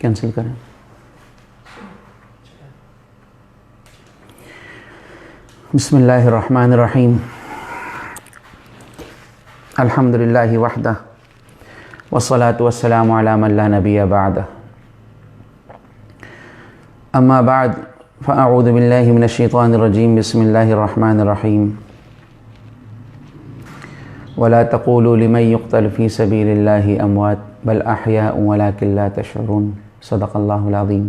Cancel کریں. بسم اللہ الرحمن الرحیم. الحمد للہ وحدہ والصلاة والسلام علی من لا نبی بعدہ. اما بعد فاعوذ باللہ من الشیطان الرجیم. بسم اللہ الرحمن الرحیم. ولا تقولوا لمن يقتل في سبيل الله اموات بل احياء ولكن لا تشعرون. صدق اللہ العظیم.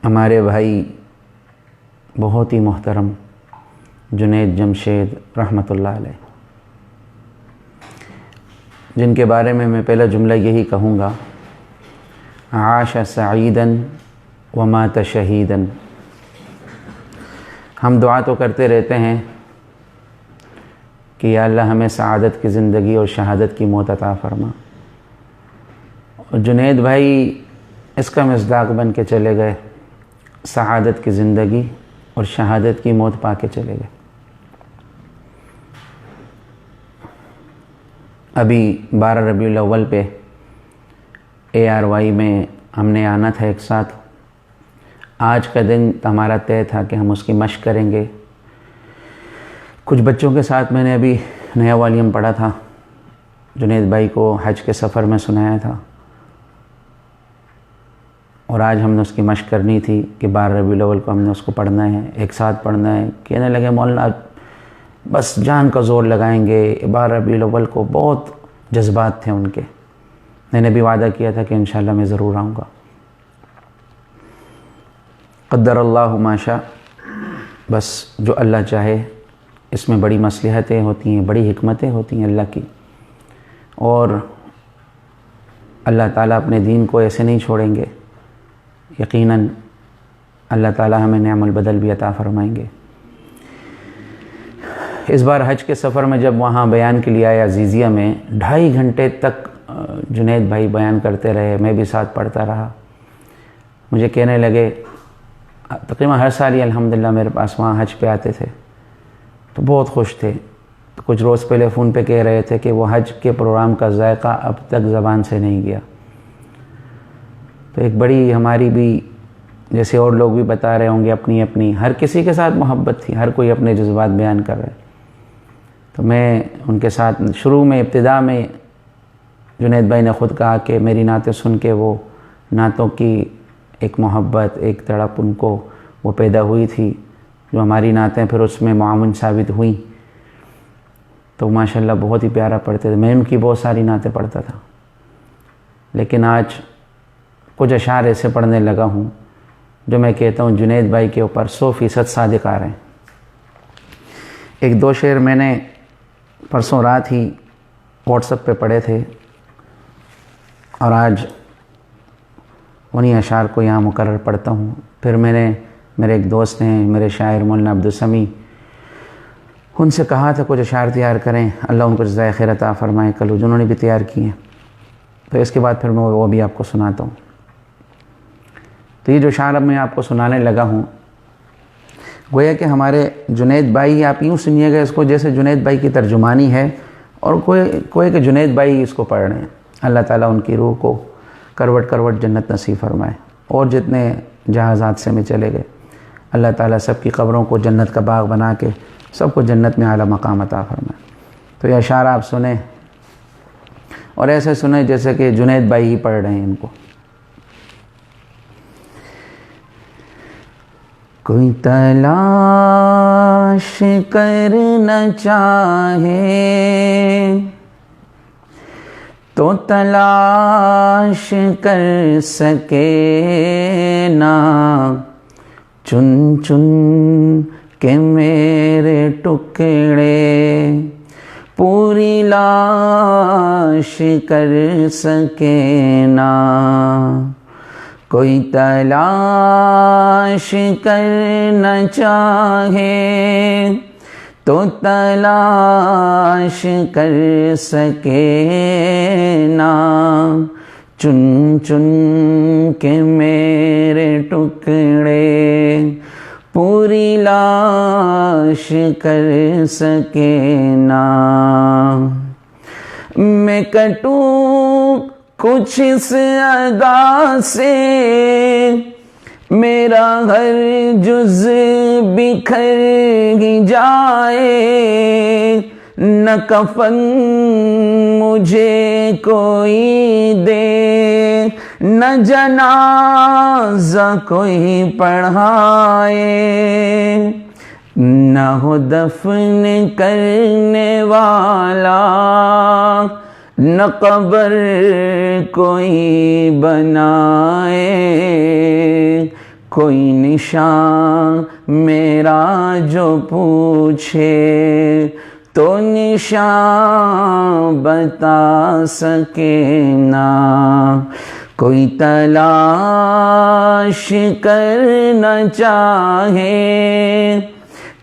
ہمارے بھائی بہت ہی محترم جنید جمشید رحمۃ اللہ علیہ، جن کے بارے میں پہلا جملہ یہی کہوں گا، عاش سعیداً ومات شہیداً. ہم دعا تو کرتے رہتے ہیں کہ یا اللہ ہمیں سعادت کی زندگی اور شہادت کی موت عطا فرما، اور جنید بھائی اس کا مصداق بن کے چلے گئے، سعادت کی زندگی اور شہادت کی موت پا کے چلے گئے. ابھی 12 ربیع الاول پہ ARY میں ہم نے آنا تھا ایک ساتھ. آج کا دن ہمارا طے تھا کہ ہم اس کی مشق کریں گے. کچھ بچوں کے ساتھ میں نے ابھی نیا والیوم پڑھا تھا، جنید بھائی کو حج کے سفر میں سنایا تھا، اور آج ہم نے اس کی مشق کرنی تھی کہ 12 ربیع الاول کو ہم نے اس کو پڑھنا ہے، ایک ساتھ پڑھنا ہے. کہنے لگے مولانا بس جان کا زور لگائیں گے. 12 ربیع الاول کو بہت جذبات تھے ان کے. میں نے بھی وعدہ کیا تھا کہ انشاءاللہ میں ضرور آؤں گا. قدر اللہ ما شاء. بس جو اللہ چاہے، اس میں بڑی مصلحتیں ہوتی ہیں، بڑی حکمتیں ہوتی ہیں اللہ کی، اور اللہ تعالیٰ اپنے دین کو ایسے نہیں چھوڑیں گے. یقیناً اللہ تعالیٰ ہمیں نعم البدل بھی عطا فرمائیں گے. اس بار حج کے سفر میں جب وہاں بیان کے لیے آیا عزیزیہ میں، 2.5 گھنٹے تک جنید بھائی بیان کرتے رہے، میں بھی ساتھ پڑھتا رہا. مجھے کہنے لگے، تقریباً ہر سال ہی الحمدللہ میرے پاس وہاں حج پہ آتے تھے تو بہت خوش تھے. تو کچھ روز پہلے فون پہ کہہ رہے تھے کہ وہ حج کے پروگرام کا ذائقہ اب تک زبان سے نہیں گیا. تو ایک بڑی ہماری بھی، جیسے اور لوگ بھی بتا رہے ہوں گے، اپنی اپنی ہر کسی کے ساتھ محبت تھی، ہر کوئی اپنے جذبات بیان کر رہے. تو میں ان کے ساتھ شروع میں ابتدا میں جنید بھائی نے خود کہا کہ میری نعتیں سن کے وہ نعتوں کی ایک محبت، ایک تڑپ ان کو وہ پیدا ہوئی تھی، جو ہماری نعتیں پھر اس میں معاون ثابت ہوئیں. تو ماشاءاللہ بہت ہی پیارا پڑھتے تھے. میں ان کی بہت ساری نعتیں پڑھتا تھا، لیکن آج کچھ اشعار ایسے پڑھنے لگا ہوں جو میں کہتا ہوں جنید بھائی کے اوپر 100% صادق آ رہے ہیں. ایک 2 شعر میں نے پرسوں رات ہی واٹس ایپ پہ پڑھے تھے، اور آج انہی اشعار کو یہاں مقرر پڑھتا ہوں. پھر میں نے، میرے ایک دوست ہیں میرے شاعر مولانا عبدالسمیع، ان سے کہا تھا کچھ اشعار تیار کریں، اللہ ان کو جزائے خیر عطا فرمائے. کل جنہوں نے بھی تیار کیے ہیں، تو اس کے بعد پھر میں وہ بھی آپ کو سناتا ہوں. تو یہ جو شعر اب میں آپ کو سنانے لگا ہوں، گویا کہ ہمارے جنید بھائی، آپ یوں سنیے گا اس کو جیسے جنید بھائی کی ترجمانی ہے، اور کوئی کہ جنید بھائی اس کو پڑھ رہے ہیں. اللہ تعالیٰ ان کی روح کو کروٹ کروٹ جنت نصیب فرمائے، اور جتنے جہاز حادثے میں چلے گئے، اللہ تعالیٰ سب کی قبروں کو جنت کا باغ بنا کے سب کو جنت میں اعلیٰ مقام عطا فرمائے. تو یہ اشعار آپ سنیں، اور ایسے سنیں جیسے کہ جنید بھائی ہی پڑھ رہے ہیں ان کو. کوئی تلاش کرنا چاہے تو تلاش کر سکے نا، چن چن کے میرے ٹکڑے پوری لاش کر سکے نا. کوئی تلاش کرنا چاہے تو تلاش کر سکے نا، چن چن کے میرے ٹکڑے پوری لاش کر سکے نا. میں کٹوں کچھ اس ادا سے، میرا ہر جز بکھر ہی جائے، نہ کفن مجھے کوئی دے، نہ جنازہ کوئی پڑھائے، نہ ہو دفن کرنے والا، نہ قبر کوئی بنائے، کوئی نشان میرا جو پوچھے تو نشان بتا سکے نہ، کوئی تلاش کرنا چاہے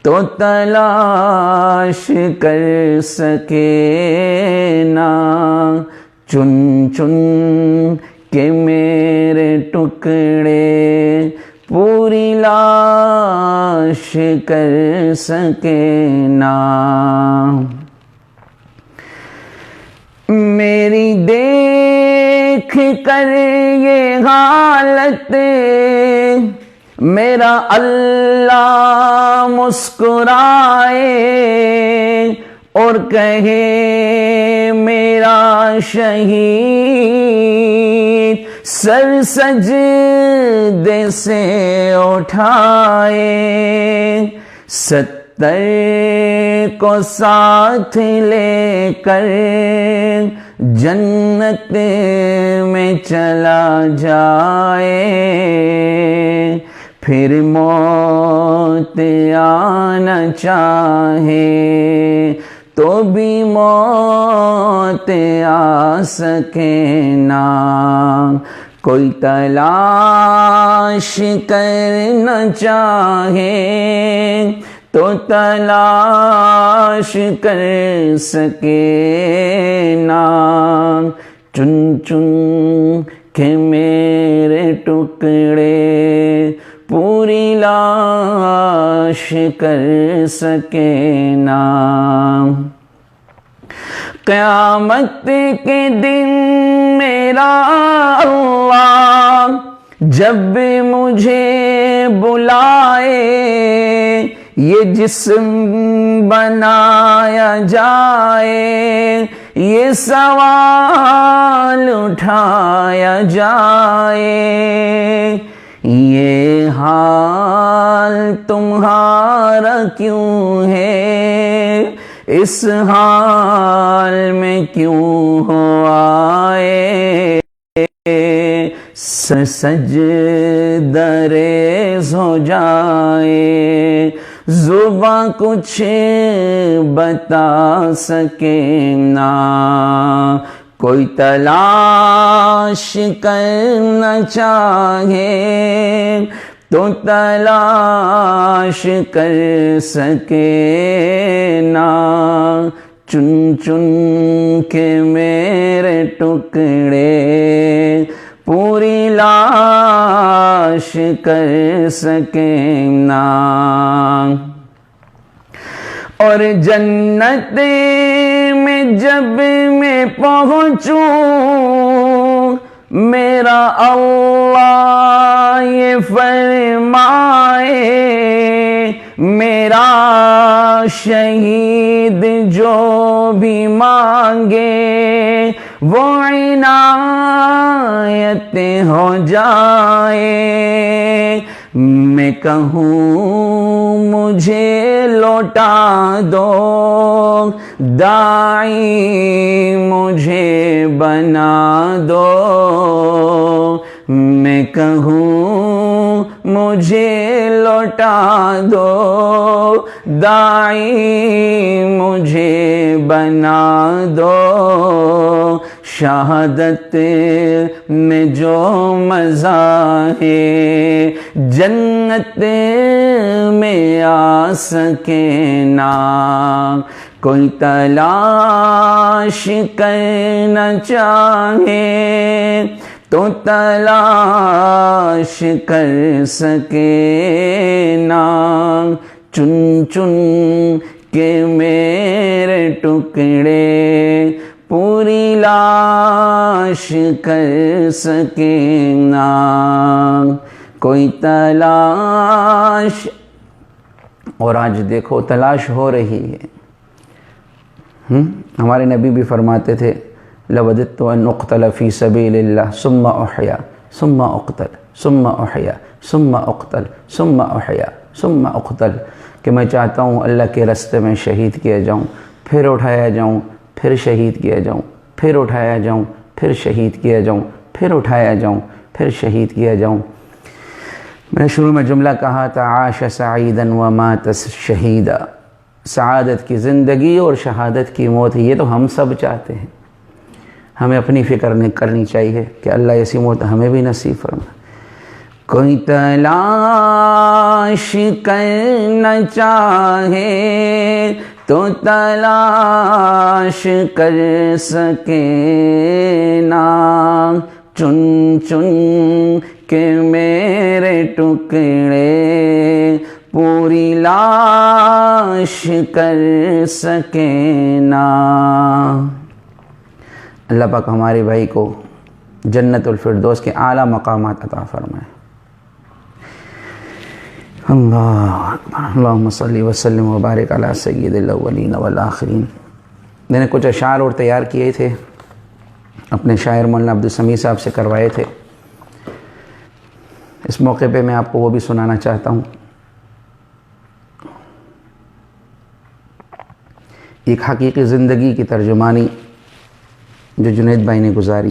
تو تلاش کر سکے نہ، چن چن کے میرے ٹکڑے پوری لاش کر سکے نہ، میری دیکھ کر یہ حالت میرا اللہ مسکرائے، اور کہے میرا شہید سر سجدے سے اٹھائے، 70 کو ساتھ لے کر جنت میں چلا جائے، پھر موت آنا چاہے تو بھی موت آ سکے نہ، کوئی تلاش کرنا چاہے تو تلاش کر سکے نہ، چن چن کے میرے ٹکڑے پوری لاش کر سکے نہ، قیامت کے دن میرا اللہ جب مجھے بلائے، یہ جسم بنایا جائے، یہ سوال اٹھایا جائے، یہ حال تمہارا کیوں ہے، اس حال میں کیوں ہو آئے، سجدہ ریز ہو جائے، زباں کچھ بتا سکے نہ، کوئی تلاش کرنا چاہے تو تلاش کر سکے نہ، چن چن کے میرے ٹکڑے پوری لاش کر سکے نہ، اور جنت میں جب میں پہنچوں میرا اللہ یہ فرمائے، میرا شہید جو بھی مانگے وہ عنایت ہو جائے، میں کہوں مجھے لوٹا دو، داعی مجھے بنا دو، میں کہوں مجھے لوٹا دو، داعی مجھے بنا دو، شہادت میں جو مزہ ہے جنت میں آ سکے نہ، کوئی تلاش کرنا چاہے تو تلاش کر سکے نہ، چن چن کے میرے ٹکڑے پوری تلاش کر سکے نا کوئی تلاش. اور آج دیکھو تلاش ہو رہی ہے. ہمارے نبی بھی فرماتے تھے لوددت ان اقتل فی سبیل اللہ ثم احیا ثم اقتل ثم احیا ثم اقتل ثم احیا ثم اقتل، کہ میں چاہتا ہوں اللہ کے راستے میں شہید کیا جاؤں، پھر اٹھایا جاؤں، پھر شہید کیا جاؤں، پھر اٹھایا جاؤں، پھر شہید کیا جاؤں، پھر اٹھایا جاؤں، پھر شہید کیا جاؤں. میں نے شروع میں جملہ کہا تھا عاش سعیدا ومات شہیدا، سعادت کی زندگی اور شہادت کی موت. یہ تو ہم سب چاہتے ہیں. ہمیں اپنی فکر کرنی چاہیے کہ اللہ ایسی موت ہمیں بھی نصیب فرمائے. کوئی تلاش کرنا چاہے تو تلاش کر سکے نا، چن چن کے میرے ٹکڑے پوری لاش کر سکے نا. اللہ پاک ہمارے بھائی کو جنت الفردوس کے اعلیٰ مقامات عطا فرمائے. اللہ اکبر. اللہم صلی وسلم وبارک علی سید الاولین والآخرین. میں نے کچھ اشعار اور تیار کیے تھے، اپنے شاعر مولانا عبدالسمیع صاحب سے کروائے تھے. اس موقع پہ میں آپ کو وہ بھی سنانا چاہتا ہوں. ایک حقیقی زندگی کی ترجمانی جو جنید بھائی نے گزاری.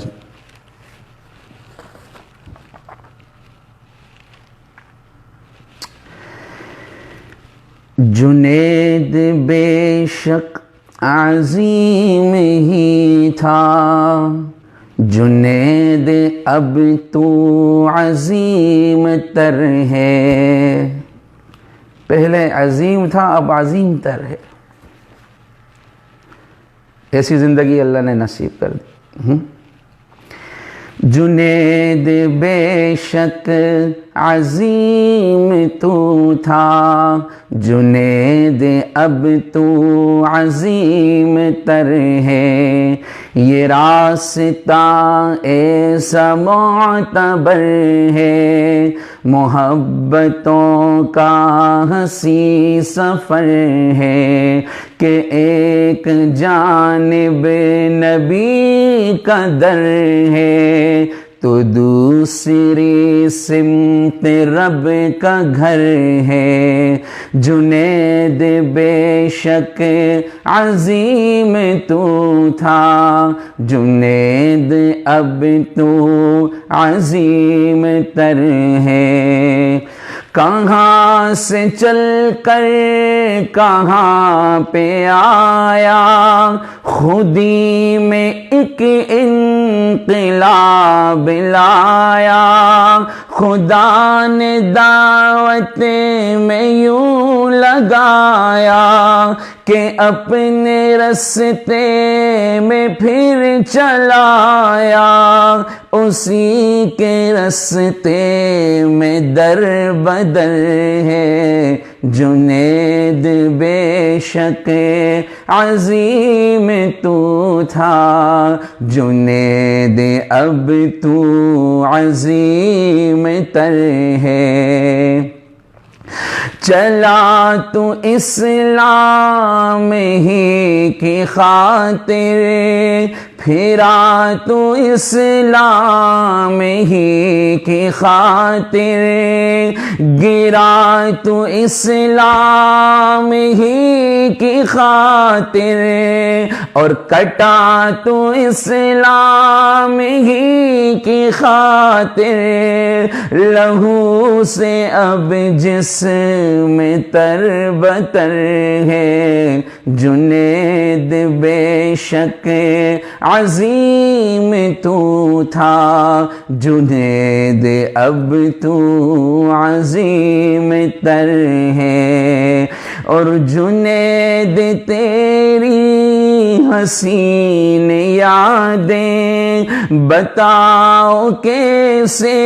جنید بے شک عظیم ہی تھا، جنید اب تو عظیم تر ہے. پہلے عظیم تھا، اب عظیم تر ہے. ایسی زندگی اللہ نے نصیب کر دی. جنید بے شک عظیم تو تھا، جنید اب تو عظیم تر ہے. یہ راستہ ایسا معتبر ہے، محبتوں کا حسین سفر ہے کہ ایک جانب نبی کا در ہے تو دوسری سمت رب کا گھر ہے. جنید بے شک عظیم تو تھا، جنید اب تو عظیم تر ہے. کہاں سے چل کر کہاں پہ آیا، خودی میں ایک انقلاب لایا. خدا نے دعوت میں یوں لگایا کہ اپنے رستے میں پھر چلایا. اسی کے رستے میں در بدر ہے. جنید بے شک عظیم تو تھا، جنید اب تو عظیم تر ہے. چلا تو اسلام ہی کی خاطر، پھرا تو اسلام ہی کی خاطر، گرا تو اسلام ہی کی خاطر، اور کٹا تو اسلام ہی کی خاطر. لہو سے اب جسم تر بتر ہے. جنید بے شک عظیم تو تھا، جنید اب تو عظیم تر ہے. اور جنید تیری حسین یادیں بتاؤ کیسے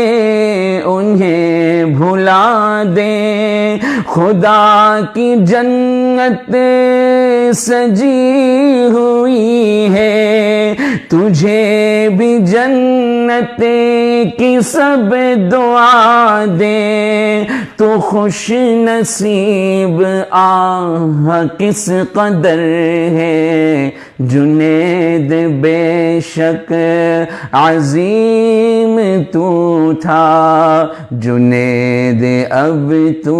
انہیں بھلا دیں. خدا کی جنت سجی ہوئی ہے تجھے بھی جنت کی سب دعا دے. تو خوش نصیب آہ کس قدر ہے جنید بے شک عظیم تو تھا جنید اب تو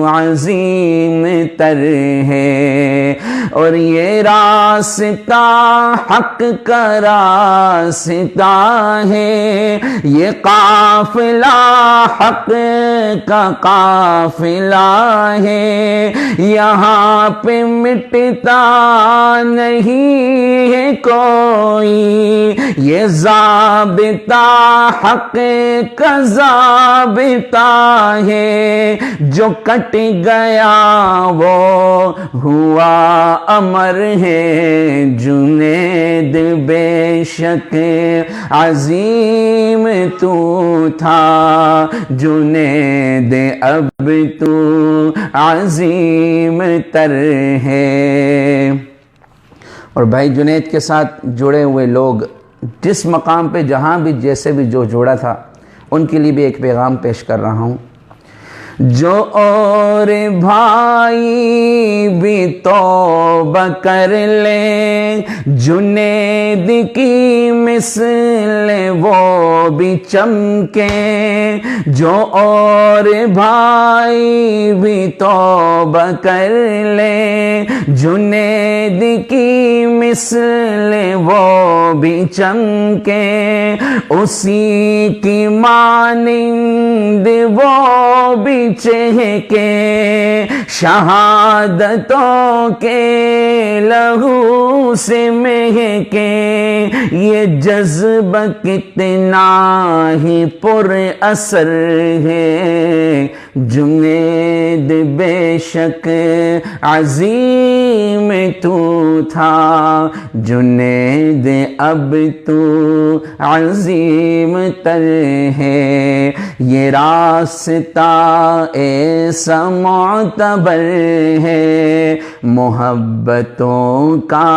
عظیم تر ہے. اور یہ راستہ حق کا راستہ ہے یہ قافلہ حق کا قافلہ ہے. یہاں پہ مٹتا نہیں ہے کوئی یہ ضابطہ حق کا ضابطہ ہے. جو کٹ گیا وہ ہوا امر ہے جنید بے شک عظیم تو تھا جنید اب تو عظیم تر ہے. اور بھائی جنید کے ساتھ جڑے ہوئے لوگ جس مقام پہ جہاں بھی جیسے بھی جو جوڑا تھا ان کے لیے بھی ایک پیغام پیش کر رہا ہوں. جو اور بھائی بھی توبہ کر لیں جنید کی مثل وہ بھی چمکیں. جو اور بھائی بھی توبہ کر لیں جنید کی مثل وہ بھی چمکیں. اسی کی مانند وہ بھی چہکے شہادتوں کے لہو سے مہکے. یہ جذبہ کتنا ہی پر اثر ہے جنید بے شک عظیم تو تھا جنید اب تو عظیم تر ہے. یہ راستہ ایسا معتبر ہے محبتوں کا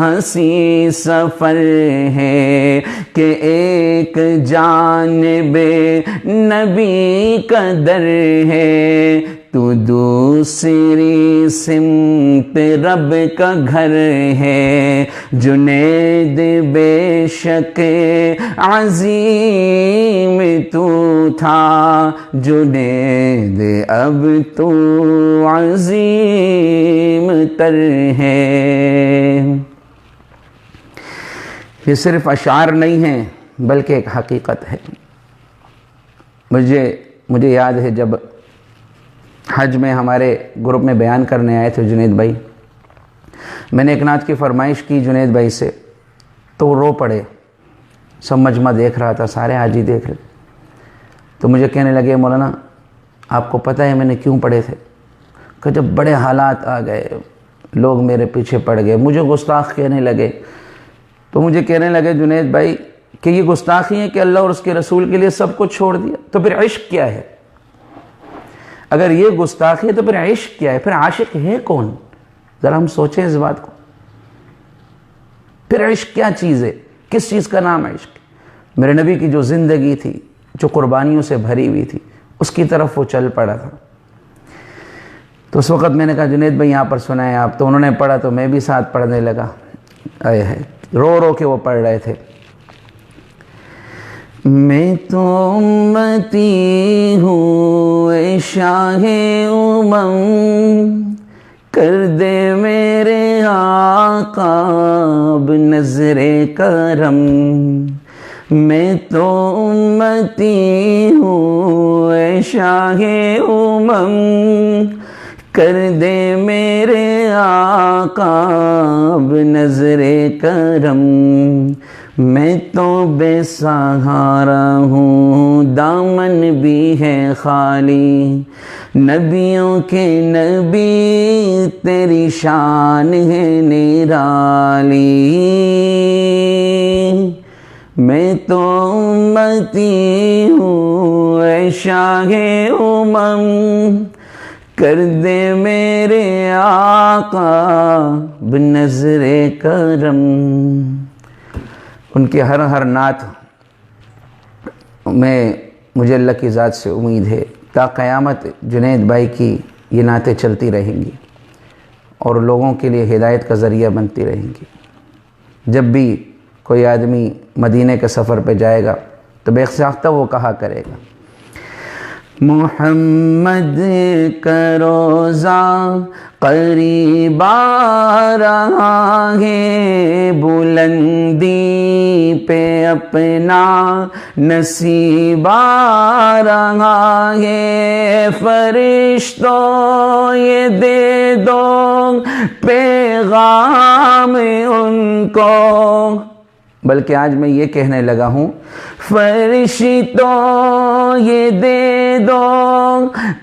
ہنسی سفر ہے کہ ایک جانب نبی کا در ہے تو دوسری سمت رب کا گھر ہے. جنید بے شک عظیم تو تھا جنید اب تو عظیم تر ہے. یہ صرف اشعار نہیں ہیں بلکہ ایک حقیقت ہے. مجھے یاد ہے جب حج میں ہمارے گروپ میں بیان کرنے آئے تھے جنید بھائی, میں نے ایک نعت کی فرمائش کی جنید بھائی سے تو وہ رو پڑے. سب مجمع دیکھ رہا تھا, سارے حاجی دیکھ رہے, تو مجھے کہنے لگے مولانا آپ کو پتہ ہے میں نے کیوں پڑھے تھے؟ کہ جب بڑے حالات آ گئے لوگ میرے پیچھے پڑ گئے, مجھے گستاخ کہنے لگے, تو مجھے کہنے لگے جنید بھائی کہ یہ گستاخی ہے کہ اللہ اور اس کے رسول کے لیے سب کو چھوڑ دیا, تو پھر عشق کیا ہے؟ اگر یہ گستاخی ہے تو پھر عشق کیا ہے؟ پھر عاشق ہے کون؟ ذرا ہم سوچیں اس بات کو. پھر عشق کیا چیز ہے؟ کس چیز کا نام ہے عشق؟ میرے نبی کی جو زندگی تھی جو قربانیوں سے بھری ہوئی تھی اس کی طرف وہ چل پڑا تھا. تو اس وقت میں نے کہا جنید بھائی یہاں پر سنائیں آپ, تو انہوں نے پڑھا تو میں بھی ساتھ پڑھنے لگا. رو رو کے وہ پڑھ رہے تھے. میں تو امتی ہوں اے شاہ امم, کر دے میرے آقا اب نظر کرم. میں تو امتی ہوں اے شاہ امم, کر دے میرے آقا اب نظر کرم. میں تو بے سہارا ہوں، دامن بھی ہے خالی، نبیوں کے نبی تیری شان ہے نرالی، میں تو امتی ہوں اے شاہ امم، کر دے میرے آقا بنظر کرم۔ ان کے ہر نعت میں مجھے اللہ کی ذات سے امید ہے تا قیامت جنید بھائی کی یہ نعتیں چلتی رہیں گی اور لوگوں کے لیے ہدایت کا ذریعہ بنتی رہیں گی۔ جب بھی کوئی آدمی مدینے کے سفر پہ جائے گا تو بے ساختہ وہ کہا کرے گا، محمد کا روزہ قریب آ رہا ہے، بلندی پہ اپنا نصیب آ رہا ہے، فرشتوں یہ دے دو پیغام ان کو، بلکہ آج میں یہ کہنے لگا ہوں، فرشتوں یہ دے دو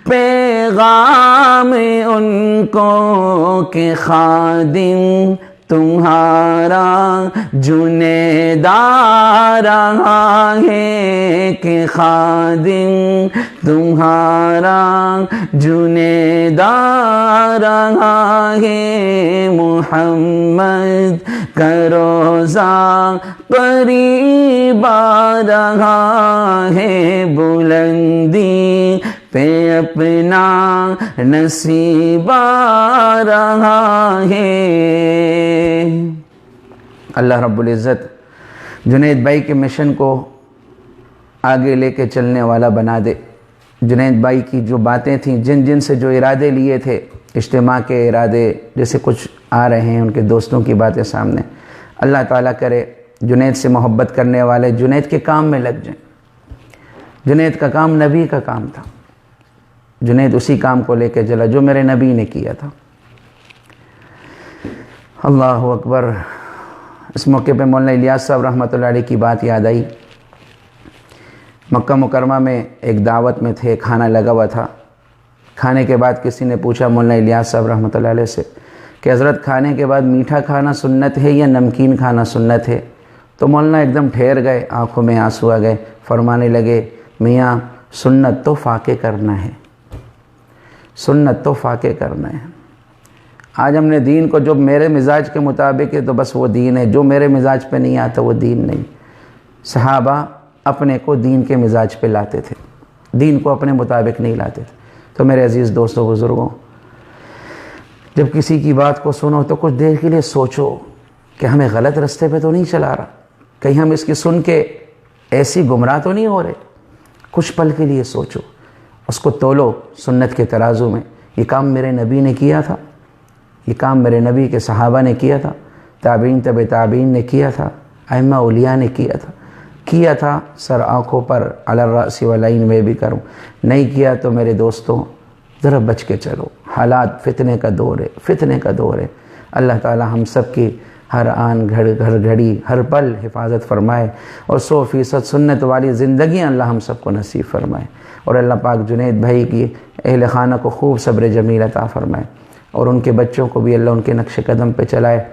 پیغام ان کو کہ خادم تمہارا جنید آ رہا ہے، کہ خادم تمہارا جنید آ رہا ہے، محمد کا روزہ قریب آ رہا ہے، بلندی پہ اپنا نصیب آ رہا ہے۔ اللہ رب العزت جنید بھائی کے مشن کو آگے لے کے چلنے والا بنا دے۔ جنید بھائی کی جو باتیں تھیں، جن سے جو ارادے لیے تھے، اجتماع کے ارادے جیسے کچھ آ رہے ہیں ان کے دوستوں کی باتیں سامنے، اللہ تعالیٰ کرے جنید سے محبت کرنے والے جنید کے کام میں لگ جائیں۔ جنید کا کام نبی کا کام تھا، جنید اسی کام کو لے کے چلا جو میرے نبی نے کیا تھا۔ اللہ اکبر۔ اس موقع پہ مولانا الیاس صاحب رحمۃ اللہ علیہ کی بات یاد آئی۔ مکہ مکرمہ میں ایک دعوت میں تھے، کھانا لگا ہوا تھا۔ کھانے کے بعد کسی نے پوچھا مولانا الیاس صاحب رحمۃ اللہ علیہ سے کہ حضرت کھانے کے بعد میٹھا کھانا سنت ہے یا نمکین کھانا سنت ہے؟ تو مولانا ایک دم ٹھہر گئے، آنکھوں میں آنسو آ گئے، فرمانے لگے میاں سنت تو فاقے کرنا ہے، سنت تو فاقے کرنا ہے۔ آج ہم نے دین کو جو میرے مزاج کے مطابق ہے تو بس وہ دین ہے، جو میرے مزاج پہ نہیں آتا وہ دین نہیں۔ صحابہ اپنے کو دین کے مزاج پہ لاتے تھے، دین کو اپنے مطابق نہیں لاتے تھے۔ تو میرے عزیز دوستوں بزرگوں، جب کسی کی بات کو سنو تو کچھ دیر کے لیے سوچو کہ ہمیں غلط راستے پہ تو نہیں چلا رہا، کہیں ہم اس کی سن کے ایسی گمراہ تو نہیں ہو رہے۔ کچھ پل کے لیے سوچو، اس کو تولو سنت کے ترازو میں۔ یہ کام میرے نبی نے کیا تھا، یہ کام میرے نبی کے صحابہ نے کیا تھا، تابعین تبع تابعین نے کیا تھا، ائمہ اولیاء نے کیا تھا سر آنکھوں پر علی الرأس والعین میں بھی کروں، نہیں کیا تو میرے دوستوں ذرا بچ کے چلو۔ حالات فتنے کا دور ہے، فتنے کا دور ہے۔ اللہ تعالی ہم سب کی ہر آن گھر گھڑی ہر پل حفاظت فرمائے اور 100% سنت والی زندگی اللہ ہم سب کو نصیب فرمائے، اور اللہ پاک جنید بھائی کی اہل خانہ کو خوب صبر جمیل عطا فرمائے، اور ان کے بچوں کو بھی اللہ ان کے نقش قدم پہ چلائے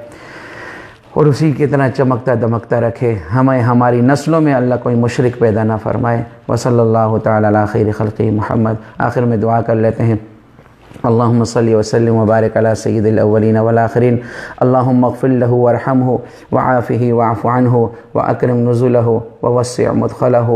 اور اسی کی طرح چمکتا دمکتا رکھے۔ ہمیں ہماری نسلوں میں اللہ کوئی مشرک پیدا نہ فرمائے۔ وصلی اللہ تعالی علی خیر خلقہ محمد۔ آخر میں دعا کر لیتے ہیں، اللہم صلی وسلم وبارک علی سید الاولین والآخرین، اللہم اغفر لہ وارحمہ وعافہ واعف عنہ واکرم نزلہ ووسع مدخلہ،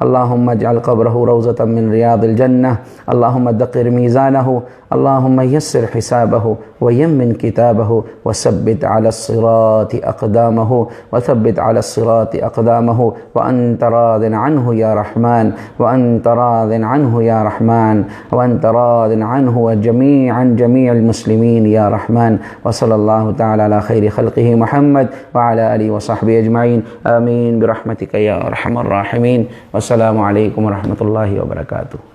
اللہم اجعل قبرہ روضۃ من ریاض الجنہ، اللہم دقر میزانہ، اللہم یسر حسابہ ویمن کتابہ وثبت علی الصراط اقدامہ وثبت علی الصراط اقدامہ وانت راض عنہ یا رحمن، وانت راض عنہ یا رحمن، وانت راض عنہ جميع المسلمين يا رحمن۔ وصلى الله تعالى على خير خلقه محمد وعلى آله وصحبه أجمعين، آمين برحمتك يا أرحم الراحمين، والسلام عليكم ورحمة الله وبركاته۔